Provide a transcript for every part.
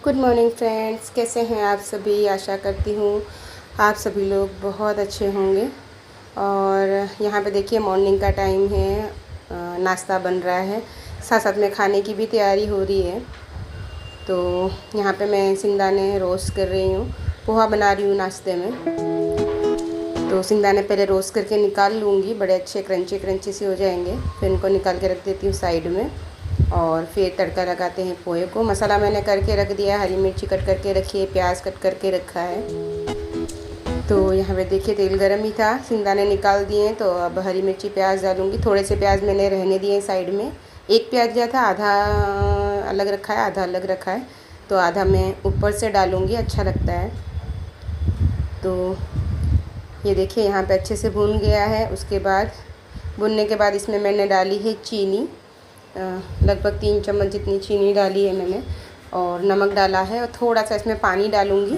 Good morning friends, कैसे हैं आप सभी। आशा करती हूँ आप सभी लोग बहुत अच्छे होंगे। और यहाँ पे देखिए मॉर्निंग का टाइम है, नाश्ता बन रहा है, साथ साथ में खाने की भी तैयारी हो रही है। तो यहाँ पे मैं सिंगदाने रोस्ट कर रही हूँ, पोहा बना रही हूँ नाश्ते में। तो सिंगदाने पहले रोस्ट करके निकाल लूँगी, बड़े अच्छे क्रंची क्रंची से हो जाएंगे। फिर इनको निकाल के रख देती हूँ साइड में और फिर तड़का लगाते हैं पोहे को। मसाला मैंने करके रख दिया, हरी मिर्ची कट करके रखी है, प्याज कट करके रखा है। तो यहाँ पे देखिए तेल गरम ही था, सिंगदाने निकाल दिए। तो अब हरी मिर्ची प्याज डालूँगी। थोड़े से प्याज मैंने रहने दिए साइड में, एक प्याज लिया था, आधा अलग रखा है आधा अलग रखा है। तो आधा मैं ऊपर से डालूँगी, अच्छा लगता है। तो ये देखिए यहाँ पे अच्छे से भून गया है। उसके बाद भुनने के बाद इसमें मैंने डाली है चीनी, लगभग 3 चम्मच जितनी चीनी डाली है मैंने, और नमक डाला है। और थोड़ा सा इसमें पानी डालूँगी,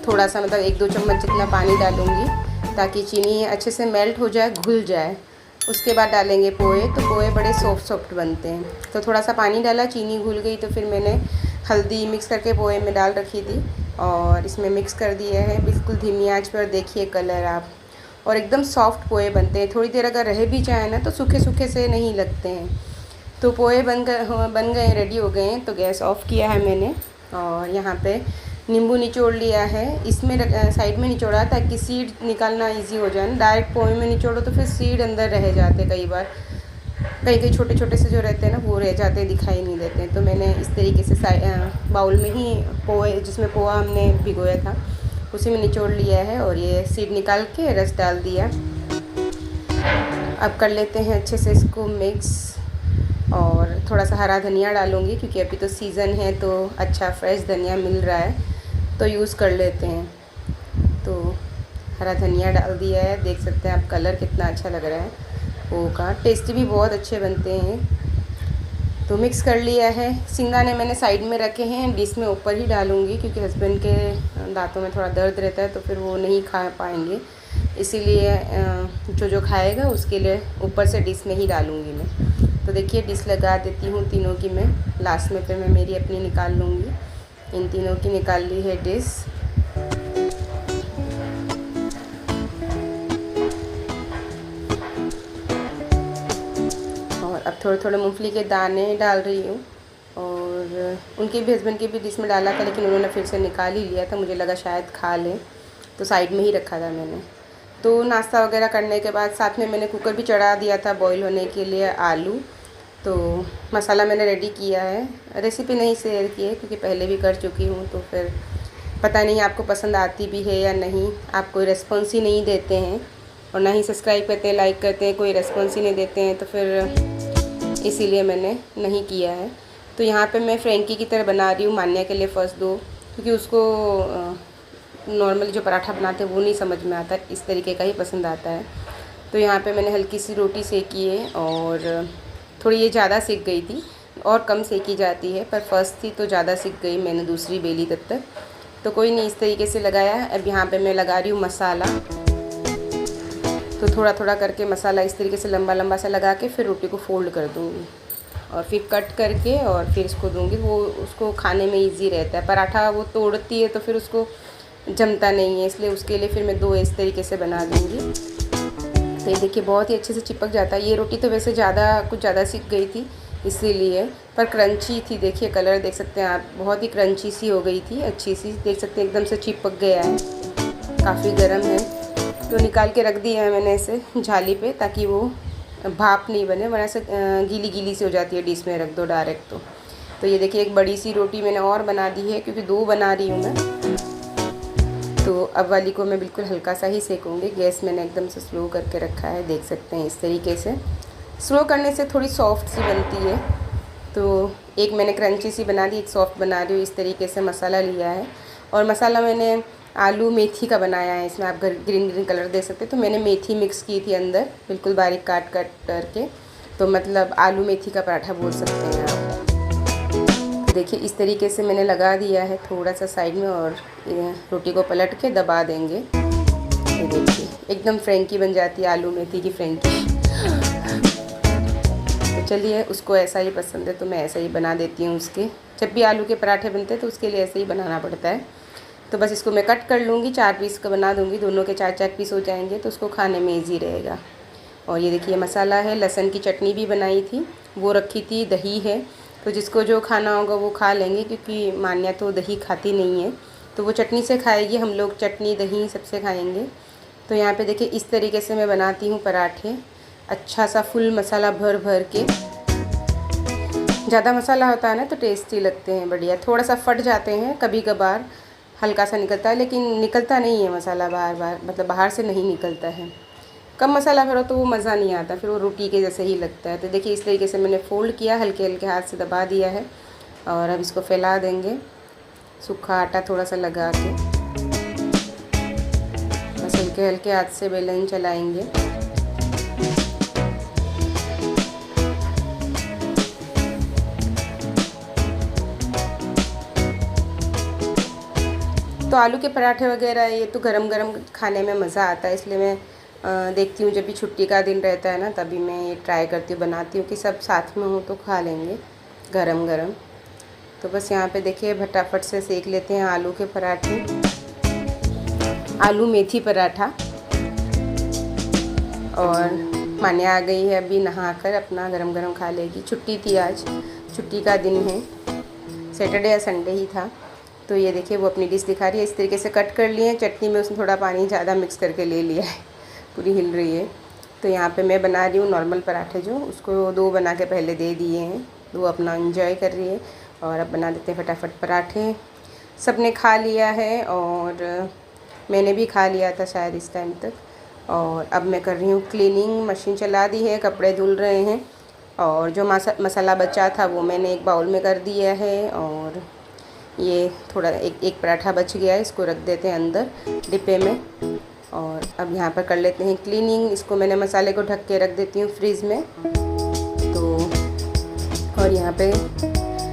थोड़ा सा मतलब 1-2 चम्मच जितना पानी डालूँगी ताकि चीनी अच्छे से मेल्ट हो जाए, घुल जाए। उसके बाद डालेंगे पोहे। तो पोहे बड़े सॉफ्ट बनते हैं। तो थोड़ा सा पानी डाला, चीनी घुल गई तो फिर मैंने हल्दी मिक्स करके पोहे में डाल रखी थी और इसमें मिक्स कर दिया है बिल्कुल धीमी आंच पर। देखिए कलर आप, और एकदम सॉफ्ट पोहे बनते हैं। थोड़ी देर अगर रह भी जाए ना तो सूखे सूखे से नहीं लगते हैं। तो पोहे बन गए, रेडी हो गए हैं। तो गैस ऑफ़ किया है मैंने और यहाँ पे नींबू निचोड़ लिया है। इसमें साइड में निचोड़ा ताकि सीड निकालना इजी हो जाए ना। डायरेक्ट पोहे में निचोड़ो तो फिर सीड अंदर रह जाते, कई बार कई छोटे छोटे से जो रहते हैं ना वो रह जाते, दिखाई नहीं देते हैं। तो मैंने इस तरीके से बाउल में ही पोहे, जिसमें पोहा हमने भिगोया था उसी में निचोड़ लिया है और ये सीड निकाल के रस डाल दिया। अब कर लेते हैं अच्छे से इसको मिक्स। और थोड़ा सा हरा धनिया डालूँगी क्योंकि अभी तो सीज़न है तो अच्छा फ्रेश धनिया मिल रहा है तो यूज़ कर लेते हैं। तो हरा धनिया डाल दिया है, देख सकते हैं आप कलर कितना अच्छा लग रहा है। पोहा का टेस्ट भी बहुत अच्छे बनते हैं। तो मिक्स कर लिया है। सिंगदाने मैंने साइड में रखे हैं, डिश में ऊपर ही डालूँगी क्योंकि हस्बैंड के दांतों में थोड़ा दर्द रहता है तो फिर वो नहीं खा पाएंगे, इसीलिए जो खाएगा उसके लिए ऊपर से डिश में ही डालूँगी मैं। तो देखिए डिश लगा देती हूँ तीनों की मैं, लास्ट में फिर मैं मेरी अपनी निकाल लूँगी। इन तीनों की निकाल ली है डिश। और अब थोड़े थोड़े मूंगफली के दाने डाल रही हूँ। और उनके भी हस्बैंड के भी डिश में डाला था लेकिन उन्होंने फिर से निकाल ही लिया था, मुझे लगा शायद खा लें तो साइड में ही रखा था मैंने। तो नाश्ता वगैरह करने के बाद साथ में मैंने कुकर भी चढ़ा दिया था बॉईल होने के लिए आलू। तो मसाला मैंने रेडी किया है, रेसिपी नहीं शेयर की है क्योंकि पहले भी कर चुकी हूँ। तो फिर पता नहीं आपको पसंद आती भी है या नहीं, आप कोई रेस्पॉन्स ही नहीं देते हैं और ना ही सब्सक्राइब करते हैं, लाइक करते हैं, कोई रेस्पॉन्स ही नहीं देते हैं। तो फिर इसीलिए मैंने नहीं किया है। तो यहाँ पे मैं फ्रेंकी की तरह बना रही हूँ मान्या के लिए फर्स्ट दो, क्योंकि उसको नॉर्मल जो पराठा बनाते हैं वो नहीं समझ में आता, इस तरीके का ही पसंद आता है। तो यहाँ पे मैंने हल्की सी रोटी सेकी है और थोड़ी ये ज़्यादा सेक गई थी और कम सेकी जाती है, पर फर्स्ट थी तो ज़्यादा सेक गई, मैंने दूसरी बेली तब तक। तो कोई नहीं, इस तरीके से लगाया। अब यहाँ पे मैं लगा रही हूँ मसाला। तो थोड़ा थोड़ा करके मसाला इस तरीके से लंबा लंबा सा लगा के फिर रोटी को फोल्ड कर दूँगी और फिर कट करके और फिर इसको दूँगी। वो उसको खाने में ईजी रहता है। पराठा वो तोड़ती है तो फिर उसको जमता नहीं है, इसलिए उसके लिए फिर मैं 2 इस तरीके से बना दूँगी। तो ये देखिए बहुत ही अच्छे से चिपक जाता है। ये रोटी तो वैसे कुछ ज़्यादा सिक गई थी इसीलिए, पर क्रंची थी। देखिए कलर देख सकते हैं आप, बहुत ही क्रंची सी हो गई थी, अच्छी सी, देख सकते हैं एकदम से चिपक गया है। काफ़ी गर्म है तो निकाल के रख दिया है मैंने इसे झाली पे ताकि वो भाप नहीं बने, वरना से गीली गीली सी हो जाती है डिश में रख दो डायरेक्ट। तो ये देखिए एक बड़ी सी रोटी मैंने और बना दी है क्योंकि 2 बना रही हूँ मैं। तो अब वाली को मैं बिल्कुल हल्का सा ही सेकूँगी। गैस मैंने एकदम से स्लो करके रखा है, देख सकते हैं इस तरीके से। स्लो करने से थोड़ी सॉफ्ट सी बनती है। तो एक मैंने क्रंची सी बना दी, एक सॉफ्ट बना रही हूँ। इस तरीके से मसाला लिया है और मसाला मैंने आलू मेथी का बनाया है। इसमें आप ग्रीन कलर दे सकते हैं। तो मैंने मेथी मिक्स की थी अंदर, बिल्कुल बारीक काट करके। तो मतलब आलू मेथी का पराठा बोल सकते हैं आप। देखिए इस तरीके से मैंने लगा दिया है थोड़ा सा साइड में और रोटी को पलट के दबा देंगे। ये देखिए एकदम फ्रेंकी बन जाती है, आलू मेथी की फ्रेंकी। तो चलिए, उसको ऐसा ही पसंद है तो मैं ऐसा ही बना देती हूँ उसके। जब भी आलू के पराठे बनते हैं तो उसके लिए ऐसे ही बनाना पड़ता है। तो बस इसको मैं कट कर लूँगी, 4 पीस का बना दूँगी, दोनों के 4-4 पीस हो जाएंगे तो उसको खाने में ईजी रहेगा। और ये देखिए मसाला है, लहसुन की चटनी भी बनाई थी, वो रखी थी, दही है, तो जिसको जो खाना होगा वो खा लेंगे, क्योंकि मान्या तो दही खाती नहीं है, तो वो चटनी से खाएगी, हम लोग चटनी दही सबसे खाएंगे। तो यहाँ पे देखिए इस तरीके से मैं बनाती हूँ पराठे, अच्छा सा फुल मसाला भर भर के। ज़्यादा मसाला होता है ना तो टेस्टी लगते हैं बढ़िया, थोड़ा सा फट जाते हैं कभी कभार, हल्का सा निकलता है, लेकिन निकलता नहीं है मसाला बार बार, मतलब बाहर से नहीं निकलता है। कम मसाला भरो तो वो मज़ा नहीं आता, फिर वो रोटी के जैसे ही लगता है। तो देखिए इस तरीके से मैंने फ़ोल्ड किया, हल्के हल्के हाथ से दबा दिया है, और अब इसको फैला देंगे, सूखा आटा थोड़ा सा लगा के, बस हल्के हल्के हाथ से बेलन चलाएंगे। तो आलू के पराठे वगैरह ये तो गरम गरम खाने में मज़ा आता है, इसलिए मैं देखती हूँ जब भी छुट्टी का दिन रहता है ना, तभी मैं ये ट्राई करती हूँ, बनाती हूँ कि सब साथ में हो तो खा लेंगे गरम गरम। तो बस यहाँ पे देखिए फटाफट से सेक लेते हैं आलू के पराठे, आलू मेथी पराठा। और मान्या आ गई है अभी नहाकर, अपना गरम गरम खा लेगी, छुट्टी थी आज, छुट्टी का दिन है, सैटरडे या संडे ही था। तो ये देखिए वो अपनी डिश दिखा रही है, इस तरीके से कट कर लिए हैं, चटनी में उसने थोड़ा पानी ज़्यादा मिक्स करके ले लिया है, पूरी हिल रही है। तो यहाँ पे मैं बना रही हूँ नॉर्मल पराठे, जो उसको 2 बना के पहले दे दिए हैं, 2 अपना एंजॉय कर रही है। और अब बना देते हैं फटाफट पराठे। सब ने खा लिया है और मैंने भी खा लिया था शायद इस टाइम तक। और अब मैं कर रही हूँ क्लीनिंग, मशीन चला दी है, कपड़े धुल रहे हैं, और जो मसाला बचा था वो मैंने एक बाउल में कर दिया है। और ये थोड़ा एक पराठा बच गया है, इसको रख देते हैं अंदर डिब्बे में। और अब यहाँ पर कर लेते हैं क्लीनिंग, इसको मैंने मसाले को ढक के रख देती हूँ फ्रीज़ में। तो और यहाँ पे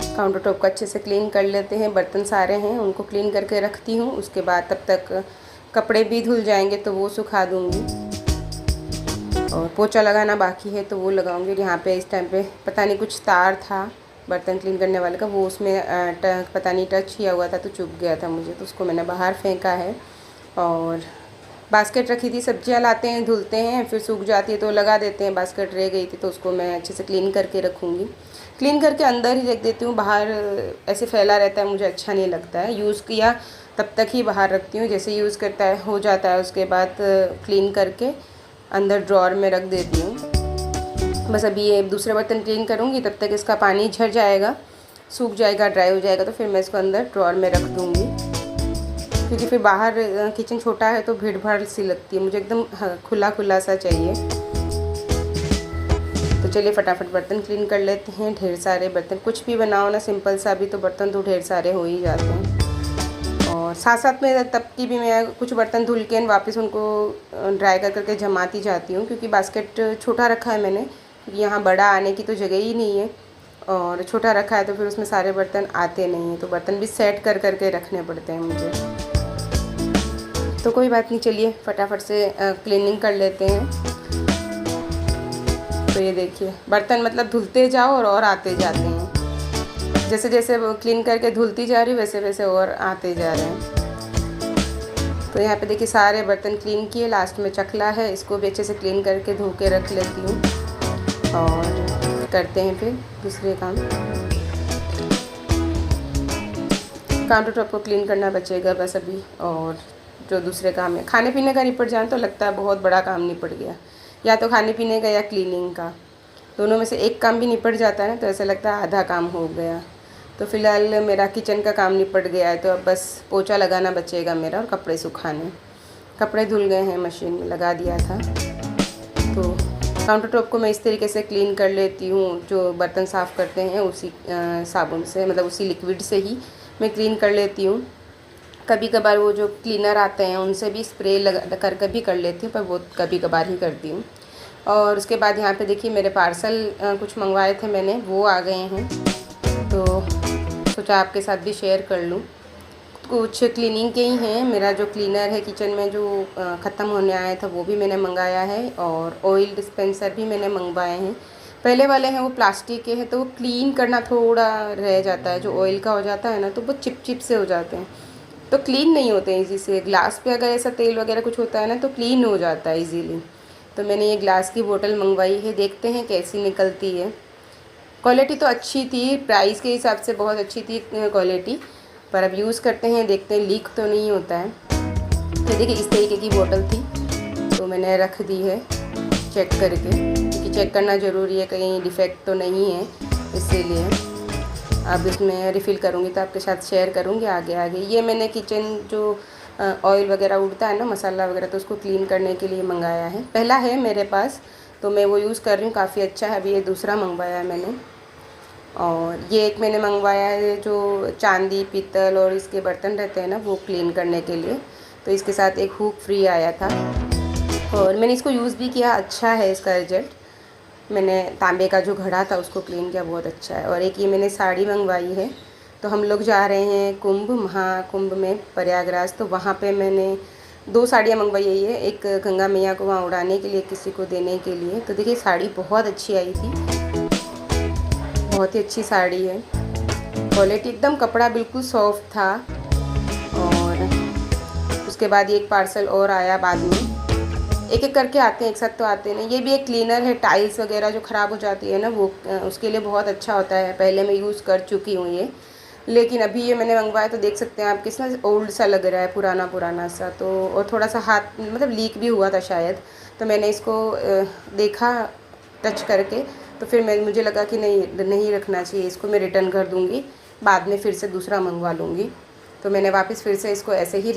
काउंटर टॉप को अच्छे से क्लीन कर लेते हैं, बर्तन सारे हैं उनको क्लीन करके रखती हूँ, उसके बाद तब तक कपड़े भी धुल जाएंगे तो वो सुखा दूँगी। और पोछा लगाना बाकी है तो वो लगाऊंगी। यहाँ पे इस टाइम पे पता नहीं कुछ तार था बर्तन क्लीन करने वाले का, वो उसमें पता नहीं टच किया हुआ था तो चुभ गया था मुझे, तो उसको मैंने बाहर फेंका है। और बास्केट रखी थी, सब्जियां लाते हैं, धुलते हैं, फिर सूख जाती है तो लगा देते हैं, बास्केट रह गई थी तो उसको मैं अच्छे से क्लीन करके रखूँगी। क्लीन करके अंदर ही रख देती हूँ, बाहर ऐसे फैला रहता है, मुझे अच्छा नहीं लगता है। यूज़ किया तब तक ही बाहर रखती हूँ, जैसे यूज़ करता है हो जाता है उसके बाद क्लीन करके अंदर ड्रॉअर में रख देती हूँ। बस अभी ये दूसरे बर्तन क्लीन करूँगी, तब तक इसका पानी झड़ जाएगा, सूख जाएगा, ड्राई हो जाएगा, तो फिर मैं इसको अंदर ड्रॉअर में रख दूँगी, क्योंकि फिर बाहर किचन छोटा है तो भीड़ भाड़ सी लगती है, मुझे एकदम खुला खुला सा चाहिए। तो चलिए फटाफट बर्तन क्लीन कर लेते हैं। ढेर सारे बर्तन, कुछ भी बनाओ ना सिंपल सा भी, तो बर्तन तो ढेर सारे हो ही जाते हैं। और साथ साथ में तब की भी मैं कुछ बर्तन धुल के वापस उनको ड्राई कर करके जमाती जाती हूँ, क्योंकि बास्केट छोटा रखा है मैंने, क्योंकि यहाँ बड़ा आने की तो जगह ही नहीं है, और छोटा रखा है तो फिर उसमें सारे बर्तन आते नहीं हैं, तो बर्तन भी सेट कर करके रखने पड़ते हैं मुझे। तो कोई बात नहीं, चलिए फटाफट से क्लीनिंग कर लेते हैं। तो ये देखिए बर्तन मतलब धुलते जाओ और आते जाते हैं, जैसे जैसे वो क्लीन करके धुलती जा रही वैसे वैसे और आते जा रहे हैं। तो यहाँ पे देखिए सारे बर्तन क्लीन किए, लास्ट में चकला है, इसको भी अच्छे से क्लीन करके धो के रख लेती हूँ। और करते हैं फिर दूसरे काम। काउंटर टॉप को क्लीन करना बचेगा बस अभी, और जो दूसरे काम है खाने पीने का निपट जाए तो लगता है बहुत बड़ा काम निपट गया, या तो खाने पीने का या क्लीनिंग का, दोनों में से एक काम भी निपट जाता है ना तो ऐसा लगता है आधा काम हो गया। तो फ़िलहाल मेरा किचन का काम निपट गया है, तो अब बस पोछा लगाना बचेगा मेरा और कपड़े सुखाने। कपड़े धुल गए हैं, मशीन में लगा दिया था। तो काउंटर टॉप को मैं इस तरीके से क्लीन कर लेती हूँ, जो बर्तन साफ़ करते हैं उसी साबुन से, मतलब उसी लिक्विड से ही मैं क्लीन कर लेती हूँ। कभी कभार वो जो क्लीनर आते हैं उनसे भी स्प्रे लगा कर भी कर लेती हूँ, पर वो कभी कभार ही करती हूँ। और उसके बाद यहाँ पे देखिए मेरे पार्सल कुछ मंगवाए थे मैंने, वो आ गए हैं, तो सोचा आपके साथ भी शेयर कर लूँ। कुछ क्लीनिंग के ही हैं, मेरा जो क्लीनर है किचन में जो ख़त्म होने आया था वो भी मैंने मंगाया है, और ऑयल डिस्पेंसर भी मैंने मंगवाए हैं। पहले वाले हैं वो प्लास्टिक के हैं, तो वो क्लीन करना थोड़ा रह जाता है, जो ऑयल का हो जाता है ना तो वो चिप से हो जाते हैं, तो क्लीन नहीं होते हैं ईज़ी से। ग्लास पे अगर ऐसा तेल वगैरह कुछ होता है ना तो क्लीन हो जाता है इजीली। तो मैंने ये ग्लास की बोतल मंगवाई है, देखते हैं कैसी निकलती है। क्वालिटी तो अच्छी थी, प्राइस के हिसाब से बहुत अच्छी थी क्वालिटी, पर अब यूज़ करते हैं, देखते हैं लीक तो नहीं होता है। तो देखिए इस तरीके की बोतल थी, तो मैंने रख दी है चेक करके, क्योंकि चेक करना ज़रूरी है, कहीं डिफेक्ट तो नहीं है, इसीलिए। अब इसमें रिफ़िल करूँगी तो आपके साथ शेयर करूँगी आगे आगे। ये मैंने किचन जो ऑयल वगैरह उड़ता है ना, मसाला वगैरह, तो उसको क्लीन करने के लिए मंगाया है। पहला है मेरे पास तो मैं वो यूज़ कर रही हूँ, काफ़ी अच्छा है। अभी ये दूसरा मंगवाया है मैंने। और ये एक मैंने मंगवाया है जो चांदी पीतल और इसके बर्तन रहते हैं ना, वो क्लीन करने के लिए, तो इसके साथ एक हुक फ्री आया था और मैंने इसको यूज़ भी किया, अच्छा है इसका रिजल्ट। मैंने तांबे का जो घड़ा था उसको क्लीन किया, बहुत अच्छा है। और एक ये मैंने साड़ी मंगवाई है, तो हम लोग जा रहे हैं कुंभ, महाकुंभ में प्रयागराज, तो वहाँ पे मैंने 2 साड़ियाँ मंगवाई है, एक गंगा मैया को वहाँ उड़ाने के लिए, किसी को देने के लिए। तो देखिए साड़ी बहुत अच्छी आई थी, बहुत ही अच्छी साड़ी है, क्वालिटी एकदम, कपड़ा बिल्कुल सॉफ्ट था। और उसके बाद ये एक पार्सल और आया बाद में, एक एक करके आते हैं, एक साथ तो आते नहीं। ये भी एक क्लीनर है, टाइल्स वगैरह जो ख़राब हो जाती है ना वो उसके लिए बहुत अच्छा होता है। पहले मैं यूज़ कर चुकी हूँ ये, लेकिन अभी ये मैंने मंगवाया तो देख सकते हैं आप कितना ओल्ड सा लग रहा है, पुराना पुराना सा। तो और थोड़ा सा हाथ मतलब लीक भी हुआ था शायद, तो मैंने इसको देखा टच करके, तो फिर मुझे लगा कि नहीं रखना चाहिए इसको, मैं रिटर्न कर दूँगी, बाद में फिर से दूसरा मंगवा लूँगी। तो मैंने वापस फिर से इसको ऐसे ही